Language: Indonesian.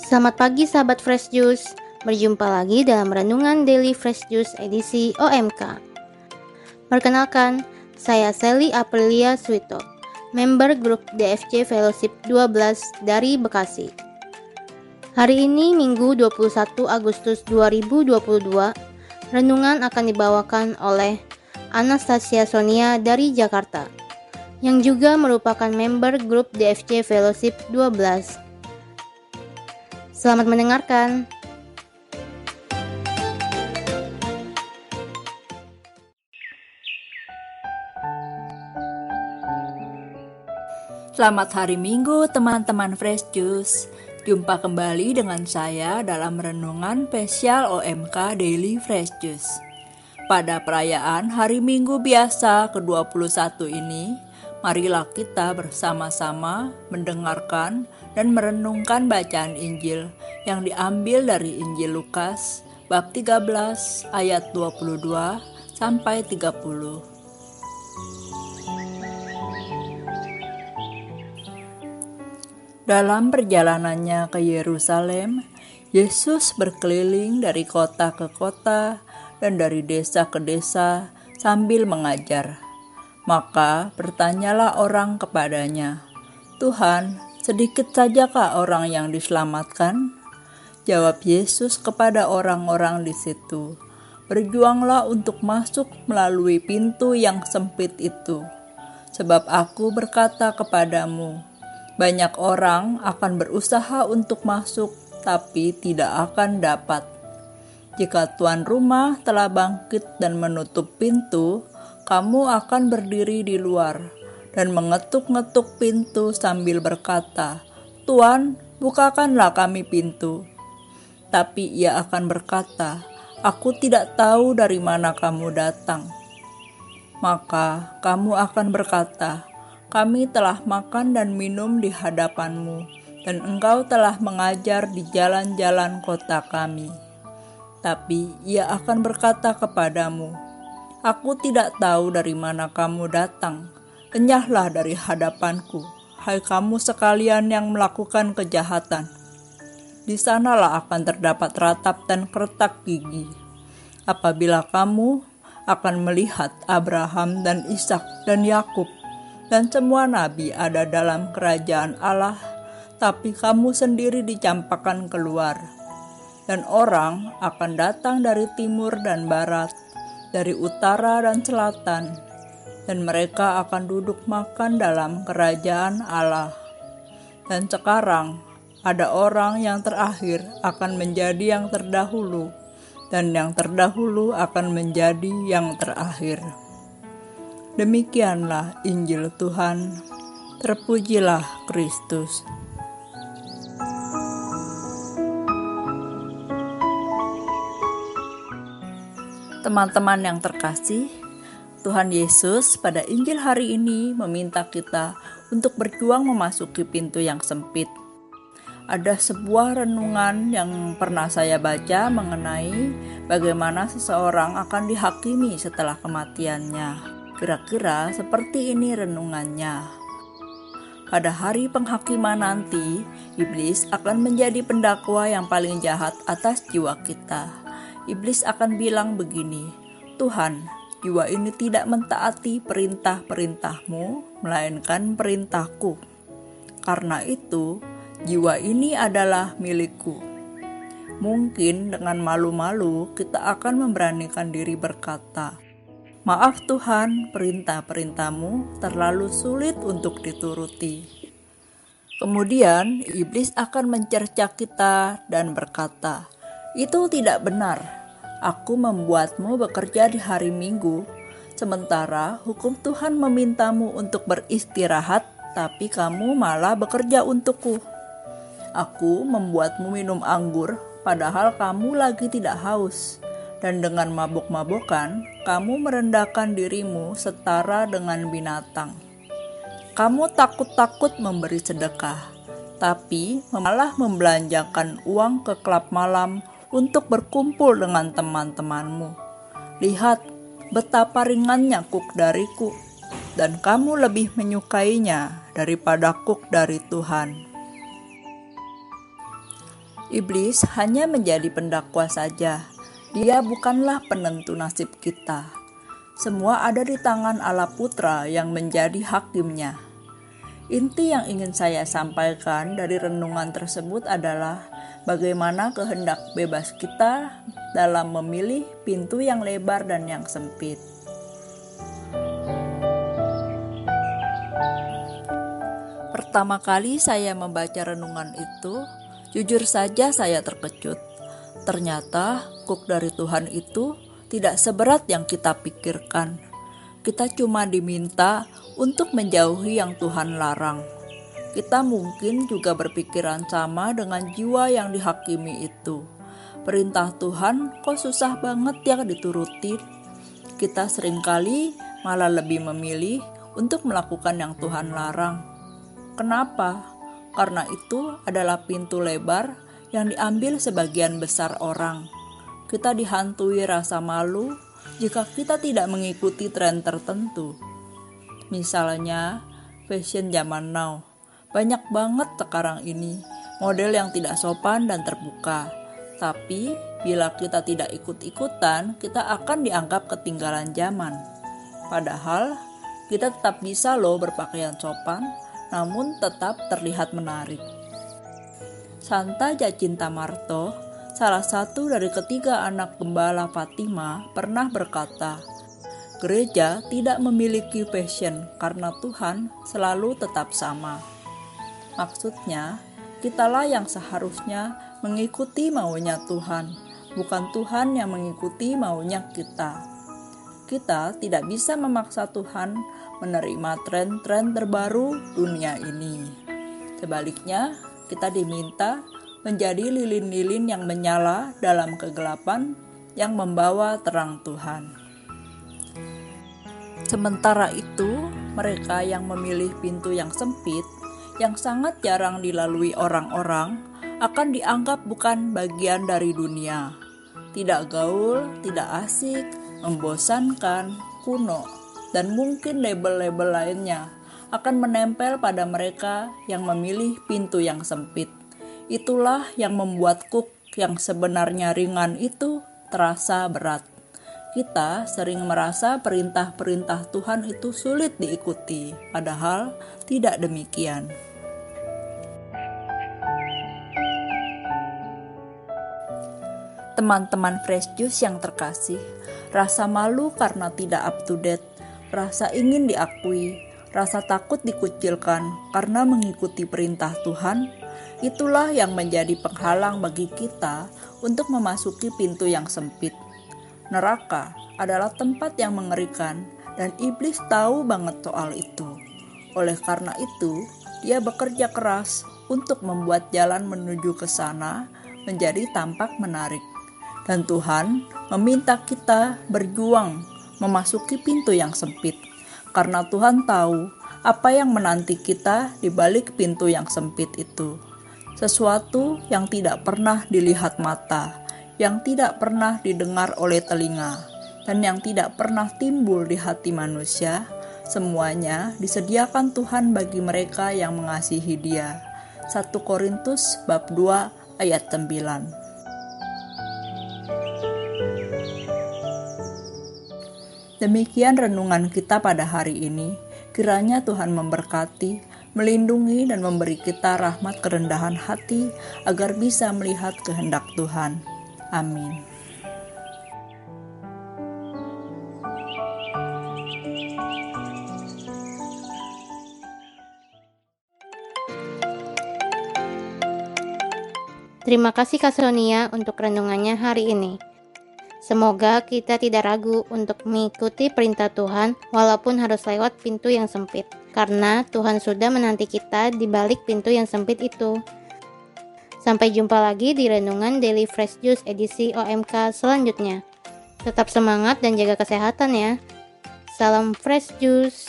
Selamat pagi sahabat Fresh Juice. Berjumpa lagi dalam Renungan Daily Fresh Juice edisi OMK. Perkenalkan, saya Sally Aprilia Swito, member grup DFJ Fellowship 12 dari Bekasi. Hari ini Minggu 21 Agustus 2022, renungan akan dibawakan oleh Anastasia Sonia dari Jakarta, yang juga merupakan member grup DFJ Fellowship 12. Selamat mendengarkan. Selamat hari Minggu teman-teman Fresh Juice. Jumpa kembali dengan saya dalam renungan spesial OMK Daily Fresh Juice. Pada perayaan Hari Minggu biasa ke-21 ini, marilah kita bersama-sama mendengarkan dan merenungkan bacaan Injil yang diambil dari Injil Lukas bab 13 ayat 22 sampai 30. Dalam perjalanannya ke Yerusalem, Yesus berkeliling dari kota ke kota dan dari desa ke desa sambil mengajar. Maka bertanyalah orang kepadanya, "Tuhan, sedikit sajakah orang yang diselamatkan?" Jawab Yesus kepada orang-orang di situ, "Berjuanglah untuk masuk melalui pintu yang sempit itu. Sebab aku berkata kepadamu, banyak orang akan berusaha untuk masuk, tapi tidak akan dapat. Jika tuan rumah telah bangkit dan menutup pintu, kamu akan berdiri di luar dan mengetuk-ngetuk pintu sambil berkata, 'Tuan, bukakanlah kami pintu.' Tapi ia akan berkata, 'Aku tidak tahu dari mana kamu datang.' Maka kamu akan berkata, 'Kami telah makan dan minum di hadapanmu, dan engkau telah mengajar di jalan-jalan kota kami.' Tapi ia akan berkata kepadamu, 'Aku tidak tahu dari mana kamu datang. Enyahlah dari hadapanku, hai kamu sekalian yang melakukan kejahatan.' Di sanalah akan terdapat ratap dan kertak gigi. Apabila kamu akan melihat Abraham dan Ishak dan Yakub dan semua nabi ada dalam kerajaan Allah, tapi kamu sendiri dicampakkan keluar. Dan orang akan datang dari timur dan barat, dari utara dan selatan, dan mereka akan duduk makan dalam kerajaan Allah. Dan sekarang ada orang yang terakhir akan menjadi yang terdahulu, dan yang terdahulu akan menjadi yang terakhir." Demikianlah Injil Tuhan. Terpujilah Kristus. Teman-teman yang terkasih, Tuhan Yesus pada Injil hari ini meminta kita untuk berjuang memasuki pintu yang sempit. Ada sebuah renungan yang pernah saya baca mengenai bagaimana seseorang akan dihakimi setelah kematiannya. Kira-kira seperti ini renungannya. Pada hari penghakiman nanti, iblis akan menjadi pendakwa yang paling jahat atas jiwa kita. Iblis akan bilang begini, "Tuhan, jiwa ini tidak mentaati perintah-perintah-Mu, melainkan perintahku. Karena itu, jiwa ini adalah milikku." Mungkin dengan malu-malu kita akan memberanikan diri berkata, "Maaf Tuhan, perintah-perintah-Mu terlalu sulit untuk dituruti." Kemudian iblis akan mencerca kita dan berkata, "Itu tidak benar. Aku membuatmu bekerja di hari Minggu, sementara hukum Tuhan memintamu untuk beristirahat, tapi kamu malah bekerja untukku. Aku membuatmu minum anggur, padahal kamu lagi tidak haus. Dan dengan mabuk-mabukan, kamu merendahkan dirimu setara dengan binatang. Kamu takut-takut memberi sedekah, tapi malah membelanjakan uang ke klub malam untuk berkumpul dengan teman-temanmu. Lihat betapa ringannya kuk dariku, dan kamu lebih menyukainya daripada kuk dari Tuhan." Iblis hanya menjadi pendakwa saja. Dia bukanlah penentu nasib kita. Semua ada di tangan Allah Putra yang menjadi hakimnya. Inti yang ingin saya sampaikan dari renungan tersebut adalah bagaimana kehendak bebas kita dalam memilih pintu yang lebar dan yang sempit. Pertama kali saya membaca renungan itu, jujur saja saya terkejut. Ternyata kuk dari Tuhan itu tidak seberat yang kita pikirkan. Kita cuma diminta untuk menjauhi yang Tuhan larang. Kita mungkin juga berpikiran sama dengan jiwa yang dihakimi itu. Perintah Tuhan kok susah banget ya dituruti. Kita seringkali malah lebih memilih untuk melakukan yang Tuhan larang. Kenapa? Karena itu adalah pintu lebar yang diambil sebagian besar orang. Kita dihantui rasa malu jika kita tidak mengikuti tren tertentu. Misalnya, fashion zaman now. Banyak banget sekarang ini model yang tidak sopan dan terbuka. Tapi, bila kita tidak ikut-ikutan, kita akan dianggap ketinggalan zaman. Padahal, kita tetap bisa loh berpakaian sopan, namun tetap terlihat menarik. Santa Jacinta Marto, salah satu dari ketiga anak gembala Fatima, pernah berkata, gereja tidak memiliki fashion karena Tuhan selalu tetap sama. Maksudnya, kitalah yang seharusnya mengikuti maunya Tuhan, bukan Tuhan yang mengikuti maunya kita. Kita tidak bisa memaksa Tuhan menerima tren-tren terbaru dunia ini. Sebaliknya, kita diminta menjadi lilin-lilin yang menyala dalam kegelapan yang membawa terang Tuhan. Sementara itu, mereka yang memilih pintu yang sempit, yang sangat jarang dilalui orang-orang, akan dianggap bukan bagian dari dunia. Tidak gaul, tidak asik, membosankan, kuno, dan mungkin label-label lainnya akan menempel pada mereka yang memilih pintu yang sempit. Itulah yang membuat kuk yang sebenarnya ringan itu terasa berat. Kita sering merasa perintah-perintah Tuhan itu sulit diikuti, padahal tidak demikian. Teman-teman Fresh Juice yang terkasih, rasa malu karena tidak up to date, rasa ingin diakui, rasa takut dikucilkan karena mengikuti perintah Tuhan, itulah yang menjadi penghalang bagi kita untuk memasuki pintu yang sempit. Neraka adalah tempat yang mengerikan dan iblis tahu banget soal itu. Oleh karena itu, dia bekerja keras untuk membuat jalan menuju ke sana menjadi tampak menarik. Dan Tuhan meminta kita berjuang memasuki pintu yang sempit. Karena Tuhan tahu apa yang menanti kita di balik pintu yang sempit itu. Sesuatu yang tidak pernah dilihat mata, yang tidak pernah didengar oleh telinga, dan yang tidak pernah timbul di hati manusia, semuanya disediakan Tuhan bagi mereka yang mengasihi Dia. 1 Korintus bab 2 ayat 9. Demikian renungan kita pada hari ini. Kiranya Tuhan memberkati, melindungi dan memberi kita rahmat kerendahan hati agar bisa melihat kehendak Tuhan. Amin. Terima kasih Kak Sonia untuk renungannya hari ini. Semoga kita tidak ragu untuk mengikuti perintah Tuhan walaupun harus lewat pintu yang sempit. Karena Tuhan sudah menanti kita di balik pintu yang sempit itu. Sampai jumpa lagi di renungan Daily Fresh Juice edisi OMK selanjutnya. Tetap semangat dan jaga kesehatan ya. Salam Fresh Juice.